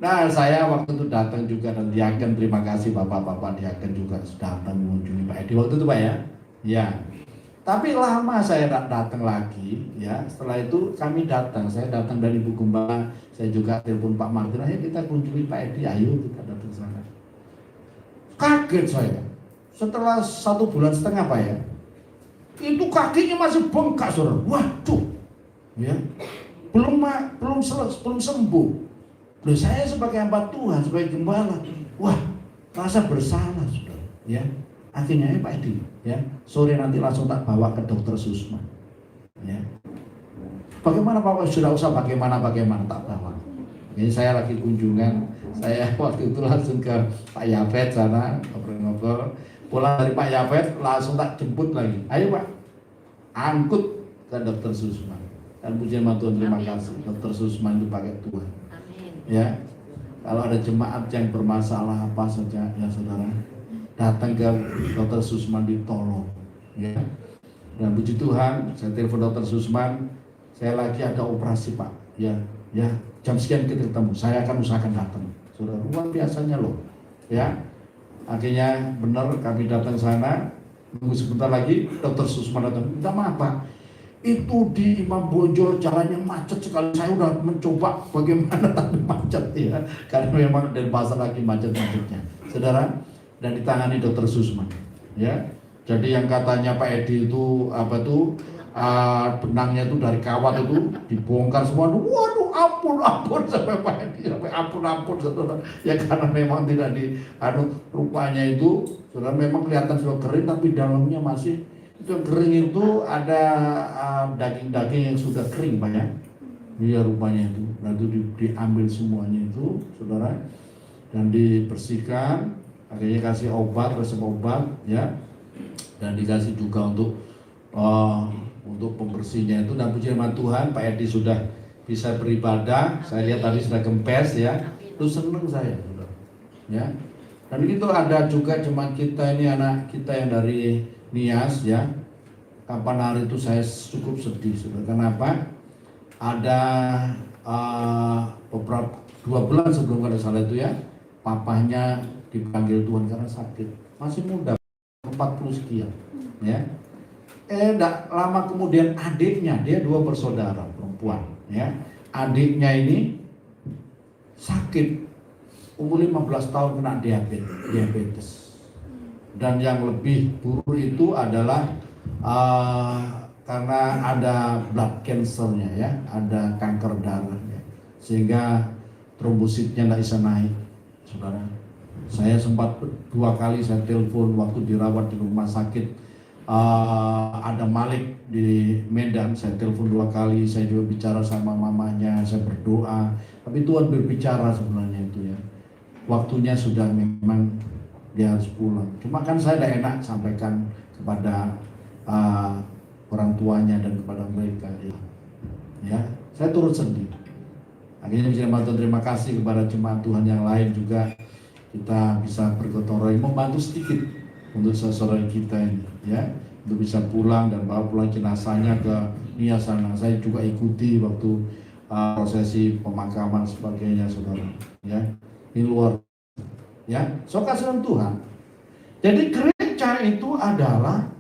Nah, saya waktu itu datang juga dan diaken, terima kasih bapak-bapak diaken juga sudah datang mengunjungi Pak Edi waktu itu Pak ya. Ya. Tapi lama saya tidak datang lagi, ya. Setelah itu kami datang, saya datang dari Ibu Gembala, saya juga telepon Pak Martin, ayo kita kunjungi Pak Edi, ayo kita datang ke sana. Kaget saya, setelah 1,5 bulan Pak ya, itu kakinya masih bengkak, saudara. Waduh, ya, belum sembuh. Loh, saya sebagai hamba Tuhan, sebagai gembala, wah, rasa bersalah, saudara, ya. Akhirnya Pak Edi, ya, sore nanti langsung tak bawa ke dokter Susman, ya. Bagaimana Pak? Sudah usah bagaimana tak bawa. Ini saya lagi kunjungan, saya waktu itu langsung ke Pak Yafet sana ngobrol-ngobrol. Pulang dari Pak Yafet langsung tak jemput lagi. Ayo Pak, angkut ke dokter Susman. Dan pujian Tuhan, terima kasih. Dokter Susman itu pakai Tuhan. Ya, kalau ada jemaat yang bermasalah apa saja, ya saudara, datang ke dokter Susman ditolong, ya. Dan puji Tuhan, saya telepon dokter Susman, saya lagi ada operasi Pak, ya, jam sekian kita ketemu, saya akan usahakan datang. Saudara, luar biasanya loh, ya. Akhirnya benar kami datang sana, tunggu sebentar lagi dokter Susman datang. Minta maaf Pak, itu di Imam Bonjol jalannya macet sekali, saya udah mencoba bagaimana tapi macet, ya, karena memang dari pasar lagi macet-macetnya, saudara. Dan ditangani dokter Susman, ya. Jadi yang katanya Pak Edi itu apa tuh, benangnya itu dari kawat itu dibongkar semua. Waduh, ampun sampai Pak Edi sampai ampun saudara. Ya karena memang tidak rupanya itu saudara, memang kelihatan sudah kering tapi dalamnya masih itu kering, itu ada daging-daging yang sudah kering Pak ya. Iya rupanya itu. Lalu diambil semuanya itu saudara dan dibersihkan. Akhirnya kasih obat, resep obat, ya, dan dikasih juga untuk pembersihnya itu. Dan puji Tuhan, Pak Edi sudah bisa beribadah. Saya lihat tadi sudah gempes, ya, itu seneng saya, ya. Dan itu ada juga jemaat kita ini, anak kita yang dari Nias, ya. Kapan hari itu saya cukup sedih, saudara. Kenapa? Ada beberapa 2 bulan sebelum kada salah itu, ya, papahnya dipanggil Tuhan karena sakit, masih muda 40 sekian, ya. Enggak lama kemudian adiknya, dia 2 bersaudara perempuan, ya. Adiknya ini sakit, umur 15 tahun kena diabetes. Dan yang lebih buruk itu adalah karena ada blood cancernya, ya, ada kanker darahnya, sehingga trombositnya tidak bisa naik, saudara. Saya sempat 2 kali saya telepon waktu dirawat di rumah sakit, ada Malik di Medan, saya telepon 2 kali, saya juga bicara sama mamanya, saya berdoa, tapi Tuhan berbicara sebenarnya itu, ya. Waktunya sudah memang dia harus pulang. Cuma kan saya tidak enak sampaikan kepada orang tuanya dan kepada mereka, ya. Saya turut sedih. Akhirnya terima kasih kepada jemaat Tuhan yang lain juga. Kita bisa bergotong royong membantu sedikit untuk saudara kita ini, ya, untuk bisa pulang dan bawa pulang jenazahnya ke Nias sana. Saya juga ikuti waktu prosesi pemakaman sebagainya, saudara, ya. Ini luar, ya, so kasihan Tuhan. Jadi gereja itu adalah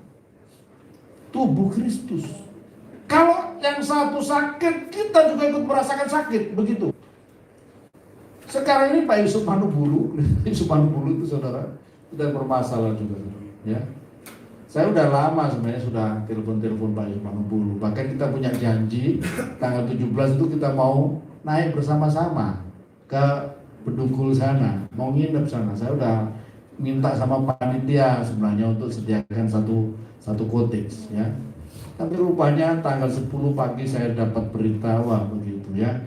tubuh Kristus. Kalau yang satu sakit, kita juga ikut merasakan sakit, begitu. Sekarang ini Pak Yusuf Manubulu itu saudara sudah bermasalah juga, ya. Saya udah lama sebenarnya sudah telepon Pak Yusuf Manubulu. Bahkan kita punya janji tanggal 17 itu kita mau naik bersama-sama ke Bedugul sana, mau nginep sana. Saya udah minta sama panitia sebenarnya untuk sediakan satu cottage, ya. Tapi rupanya tanggal 10 pagi saya dapat berita, wah begitu, ya.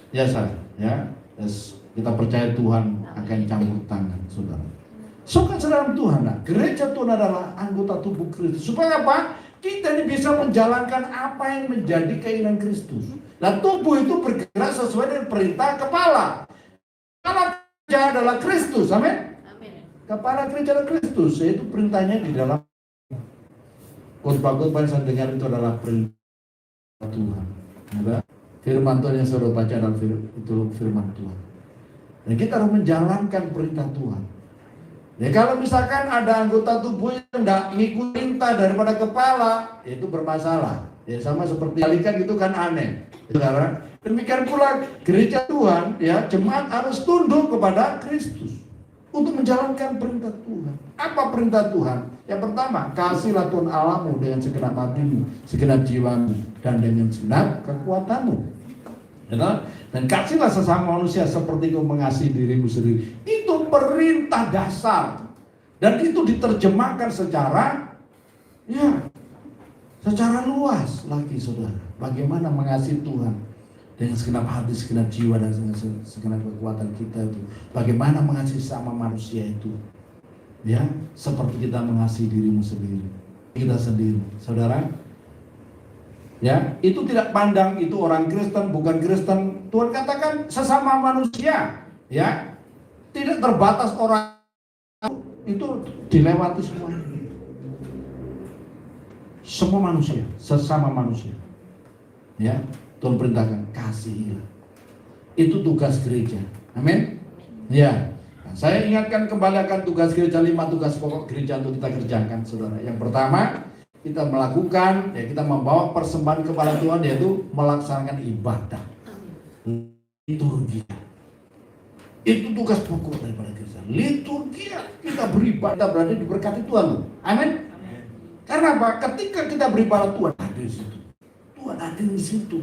Ya saya, ya. Yes. Kita percaya Tuhan akan campur tangan, saudara. So kan saudara Tuhan, nah, gereja Tuhan adalah anggota tubuh Kristus. Supaya apa? Kita ini bisa menjalankan apa yang menjadi keinginan Kristus. Nah, tubuh itu bergerak sesuai dengan perintah kepala. Kepala gereja adalah Kristus, amin. Kepala gereja adalah Kristus, yaitu perintahnya di dalam khotbah-khotbah yang saya dengar itu adalah perintah Tuhan. Ya, firman Tuhan yang saudara baca adalah itu firman Tuhan. Dan kita harus menjalankan perintah Tuhan. Ya kalau misalkan ada anggota tubuh yang tidak ngikut perintah daripada kepala, itu bermasalah. Ya sama seperti alihkan itu kan aneh. Saudara, demikian pula gereja Tuhan, ya jemaat harus tunduk kepada Kristus untuk menjalankan perintah Tuhan. Apa perintah Tuhan? Yang pertama, kasihlah Tuhan Allahmu dengan segenap hatimu, segenap jiwamu, dan dengan segenap kekuatanmu. Ya, dan kasihlah sesama manusia seperti kau mengasihi dirimu sendiri. Itu perintah dasar. Dan itu diterjemahkan secara luas lagi, saudara. Bagaimana mengasihi Tuhan dengan segenap hati, segenap jiwa, dan segenap kekuatan kita itu. Bagaimana mengasihi sama manusia itu. Ya, seperti kita mengasihi dirimu sendiri. Kita sendiri, saudara. Ya, itu tidak pandang itu orang Kristen, bukan Kristen. Tuhan katakan sesama manusia, ya, tidak terbatas orang, itu dilewati semuanya. Semua manusia, sesama manusia. Ya, Tuhan perintahkan kasihilah. Itu tugas gereja. Amin. Ya. Nah, saya ingatkan kembali akan tugas gereja, 5 tugas pokok gereja untuk kita kerjakan, saudara. Yang pertama, kita melakukan, ya kita membawa persembahan kepada Tuhan, yaitu melaksanakan ibadah, liturgi. Itu tugas pokok daripada gereja. Liturgi, kita beribadah, berada diberkati Tuhan. Amin. Karena apa? Ketika kita beribadah, Tuhan hadir di situ. Tuhan hadir di situ,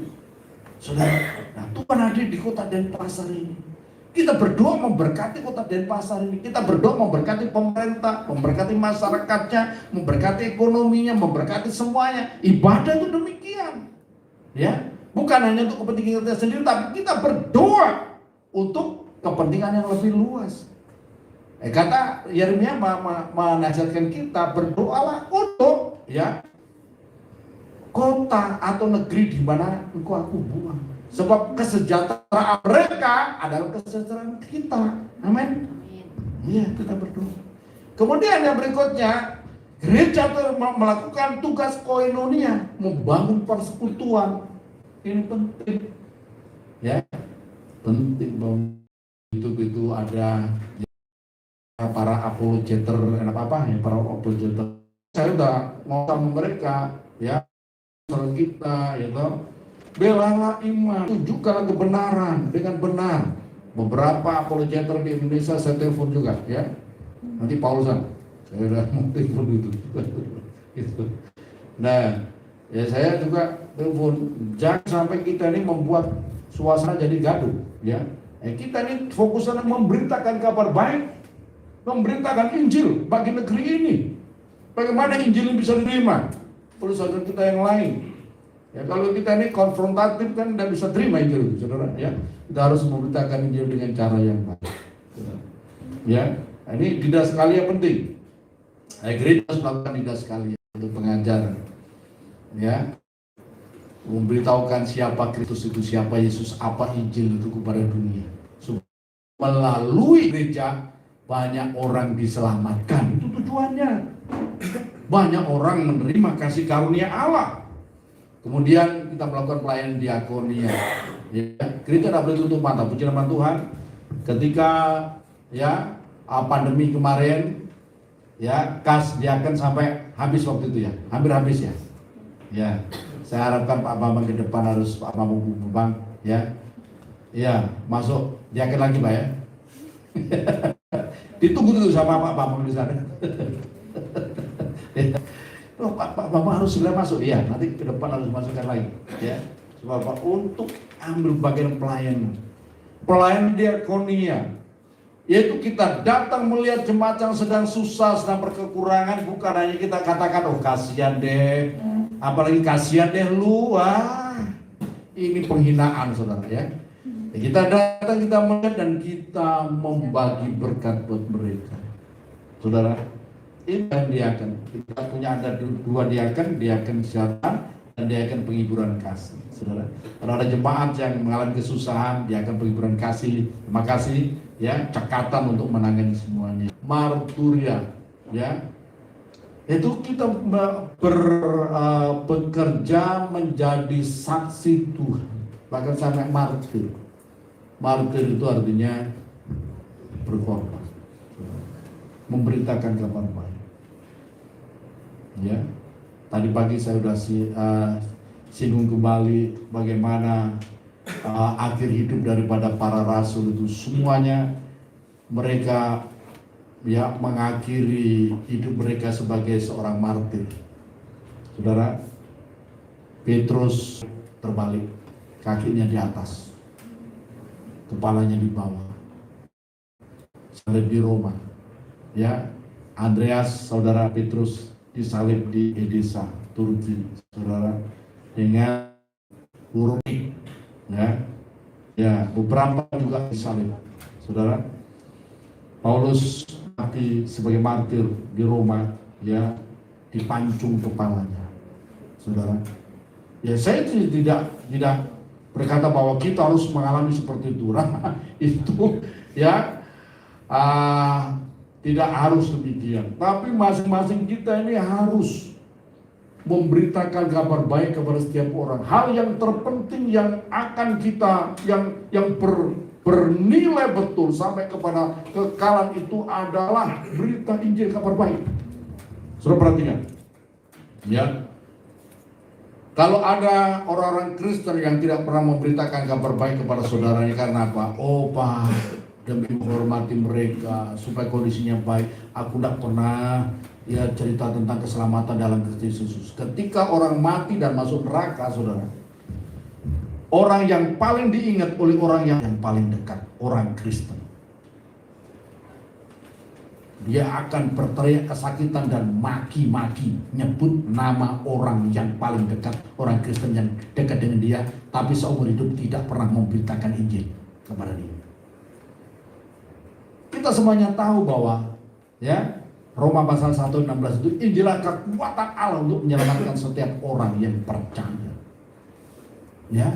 saudara. Nah, Tuhan hadir di kota Denpasar ini. Kita berdoa memberkati kota Denpasar ini. Kita berdoa memberkati pemerintah, memberkati masyarakatnya, memberkati ekonominya, memberkati semuanya. Ibadah itu demikian. Ya, bukan hanya untuk kepentingan kita sendiri, tapi kita berdoa untuk kepentingan yang lebih luas. Kata Yeremia menasihatkan kita, berdoalah untuk kota atau negeri di mana engkau aku buang. Sebab kesejahteraan mereka adalah kesejahteraan kita. Amin. Iya, kita berdoa. Kemudian yang berikutnya, gereja melakukan tugas koinonia, membangun persekutuan. Ini penting. Ya, penting bahwa itu ada para apologeter, para apologeter. Saya udah ngomong sama mereka, ya, kalau kita, ya toh. Belalah iman, tunjukkanlah kebenaran dengan benar. Beberapa apologeter di Indonesia saya telepon juga, ya. Nanti Paulusan, saya udah mau telepon itu. Nah, ya saya juga telepon. Jangan sampai kita ini membuat suasana jadi gaduh, ya. Kita ini fokusnya memberitakan kabar baik, memberitakan Injil bagi negeri ini. Bagaimana Injil ini bisa diterima oleh saudara kita yang lain? Ya, kalau kita ini konfrontatif kan tidak bisa terima Injil, saudara. Ya, kita harus memberitakan Injil dengan cara yang baik. Ya, ini didaskalia penting. Gereja harus melakukan didaskalia untuk pengajaran. Ya, memberitahukan siapa Kristus itu, siapa Yesus, apa Injil itu kepada dunia. Melalui gereja banyak orang diselamatkan. Itu tujuannya. Banyak orang menerima kasih karunia Allah. Kemudian kita melakukan pelayanan diakonia. Ya, gereja tidak boleh tutup mata. Puji nama Tuhan. Ketika pandemi kemarin, ya kas diaken sampai habis waktu itu, ya, hampir habis, ya. Ya, saya harapkan Pak Bambang ke depan harus Pak Bambang, ya, masuk diaken lagi, Pak, ya. Ditunggu dulu sama Pak Bambang di sana. Oh, Pak Bambang harus segera masuk, ya. Nanti ke depan harus masukkan lagi, ya. Sebab untuk ambil bagian pelayanan diakonia, yaitu kita datang melihat jemaat yang sedang susah, sedang berkekurangan, bukan hanya kita katakan, oh kasihan deh, apalagi kasihan deh lu, ini penghinaan, saudara, ya. Kita datang, kita melihat dan kita membagi berkat buat mereka, saudara. Ini yang diaken. Kita punya ada 2 diaken kesehatan dan diaken penghiburan kasih, saudara. Kalau ada jemaat yang mengalami kesusahan, diaken penghiburan kasih, terima kasih, ya, cekatan untuk menangani semuanya. Marturia, ya, itu kita bekerja menjadi saksi Tuhan, bahkan sampai martir. Martir itu artinya berkorban. memberitakan kabar baik. Ya, tadi pagi saya sudah singgung kembali bagaimana akhir hidup daripada para rasul itu semuanya mereka ya mengakhiri hidup mereka sebagai seorang martir. Saudara, Petrus terbalik, kakinya di atas, kepalanya di bawah, salib di Roma. Ya, Andreas saudara Petrus disalib di Edessa, Turki, saudara, dengan huruf I. Ya, beberapa juga disalib, saudara. Paulus mati sebagai martir di Roma, ya, dipancung kepalanya, saudara. Ya, saya tidak berkata bahwa kita harus mengalami seperti itu. Itu ya tidak harus demikian. Tapi masing-masing kita ini harus memberitakan kabar baik kepada setiap orang. Hal yang terpenting yang akan kita yang bernilai betul sampai kepada kekalan itu adalah berita Injil kabar baik. Sudah perhatikan, ya. Kalau ada orang-orang Kristen yang tidak pernah memberitakan kabar baik kepada saudaranya karena apa? Oh Pak, demi menghormati mereka supaya kondisinya baik, aku tidak pernah ya cerita tentang keselamatan dalam Kristus Yesus. Ketika orang mati dan masuk neraka, saudara, orang yang paling diingat oleh orang yang paling dekat, orang Kristen, dia akan berteriak kesakitan dan maki-maki, nyebut nama orang yang paling dekat, orang Kristen yang dekat dengan dia, tapi seumur hidup tidak pernah memberitakan Injil kepada dia. Kita semuanya tahu bahwa ya Roma pasal 1:16 itu Injillah kekuatan Allah untuk menyelamatkan setiap orang yang percaya. Ya.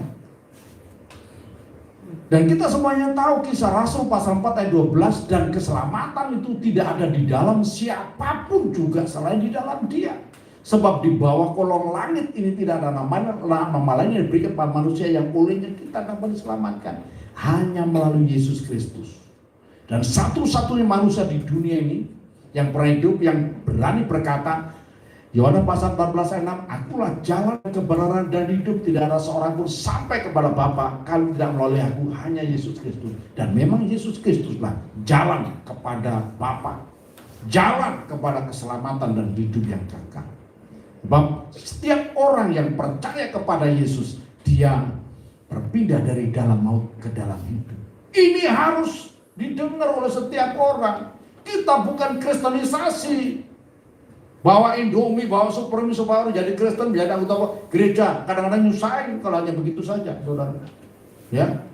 Dan kita semuanya tahu kisah Rasul pasal 4 ayat 12, dan keselamatan itu tidak ada di dalam siapapun juga selain di dalam Dia. Sebab di bawah kolong langit ini tidak ada nama lain yang diberikan pada manusia yang olehnya kita dapat diselamatkan, hanya melalui Yesus Kristus. Dan satu-satunya manusia di dunia ini yang pernah hidup, yang berani berkata, Yohanes pasal 14 ayat 6, akulah jalan kebenaran dan hidup, tidak ada seorang pun sampai kepada Bapa kalau tidak melalui aku, hanya Yesus Kristus. Dan memang Yesus Kristuslah jalan kepada Bapa, jalan kepada keselamatan dan hidup yang kekal. Sebab setiap orang yang percaya kepada Yesus, dia berpindah dari dalam maut ke dalam hidup. Ini harus didengar oleh setiap orang. Kita bukan kristenisasi, bawa Indomie, bawa Supermi supaya jadi Kristen, menjadi anggota gereja. Kadang-kadang nyusahin kalau hanya begitu saja, saudara. Ya.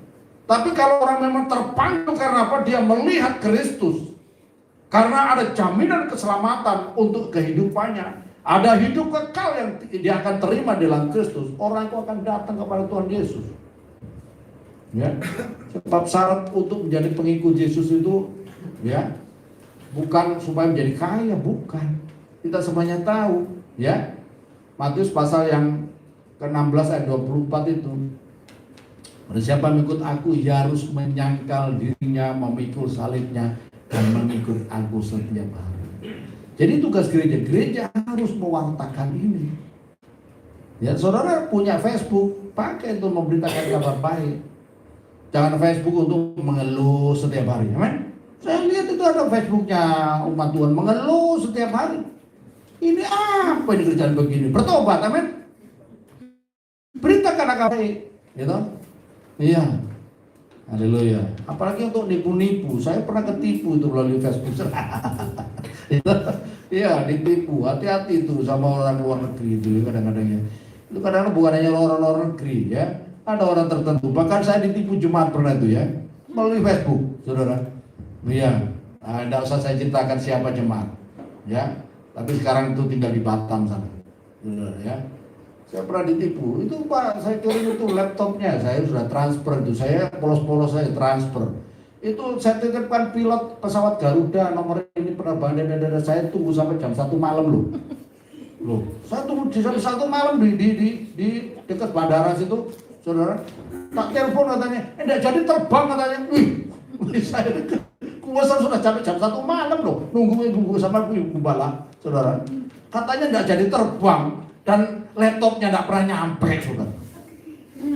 Tapi kalau orang memang terpanggil karena apa? Dia melihat Kristus. Karena ada jaminan keselamatan untuk kehidupannya. Ada hidup kekal yang dia akan terima dalam Kristus. Orang itu akan datang kepada Tuhan Yesus. Ya. Sebab syarat untuk menjadi pengikut Yesus itu, ya, bukan supaya menjadi kaya, bukan. Kita semuanya tahu, ya. Matius pasal yang ke-16 ayat 24 itu. Siapa mengikut aku, ia harus menyangkal dirinya, memikul salibnya, dan mengikut aku setiap hari. Jadi tugas gereja harus mewartakan ini. Ya, saudara punya Facebook, pakai untuk memberitakan kabar baik. Jangan Facebook untuk mengeluh setiap hari, amen. Saya lihat itu ada Facebooknya umat Tuhan mengeluh setiap hari. Ini apa ini kerjaan begini? Bertobat, amin. Beritakan kabar baik, gitu. Iya, haleluya. Apalagi untuk nipu-nipu, saya pernah ketipu itu melalui Facebook. Iya, ditipu. Hati-hati itu sama orang luar negeri itu kadang-kadangnya. Itu kadang-kadang bukan hanya orang luar negeri, ya. Ada orang tertentu. Bahkan saya ditipu jemaat pernah itu, ya, melalui Facebook, saudara. Iya, tidak usah saya ceritakan siapa jemaat, ya. Tapi sekarang itu tinggal di Batam sana, saudara, ya. Saya pernah ditipu. Itu Pak, saya kirim itu laptopnya, saya sudah transfer itu, saya polos-polos saya transfer. Itu saya titipkan pilot pesawat Garuda nomor ini penerbangan dan saya tunggu sampai jam 1 malam loh. Saya tunggu di jam 1 malam di dekat bandara situ, saudara. Tak telepon katanya, enggak jadi terbang katanya. Wih, saya Bosan sudah capek jam 1 malam loh, nunggu sama ibu gembala, saudara. Katanya nggak jadi terbang dan laptopnya nggak pernah nyampe, saudara.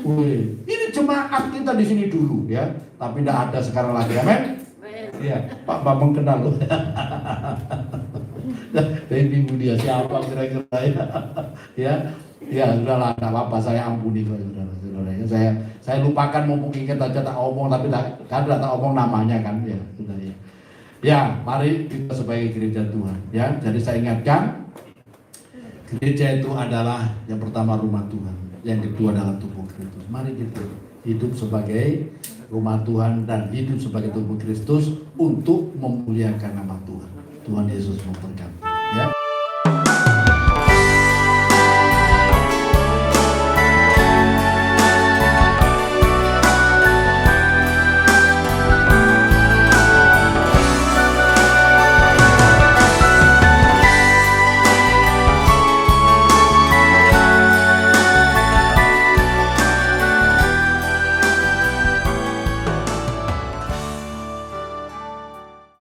Wih, ini jemaat kita di sini dulu ya, tapi nggak ada sekarang lagi, amin. Iya, Pak Bambang kenal loh. Dari ibu dia siapa kira-kira ya? Ya sudahlah, nggak apa-apa, saya ampuni kok saudara. Saya lupakan, mau ingat aja tak omong, tapi tak omong namanya kan ya, sudah ya. Ya, mari kita sebagai gereja Tuhan ya. Jadi saya ingatkan, gereja itu adalah yang pertama rumah Tuhan, yang kedua adalah tubuh Kristus. Mari kita hidup sebagai rumah Tuhan dan hidup sebagai tubuh Kristus untuk memuliakan nama Tuhan. Tuhan Yesus memberkati.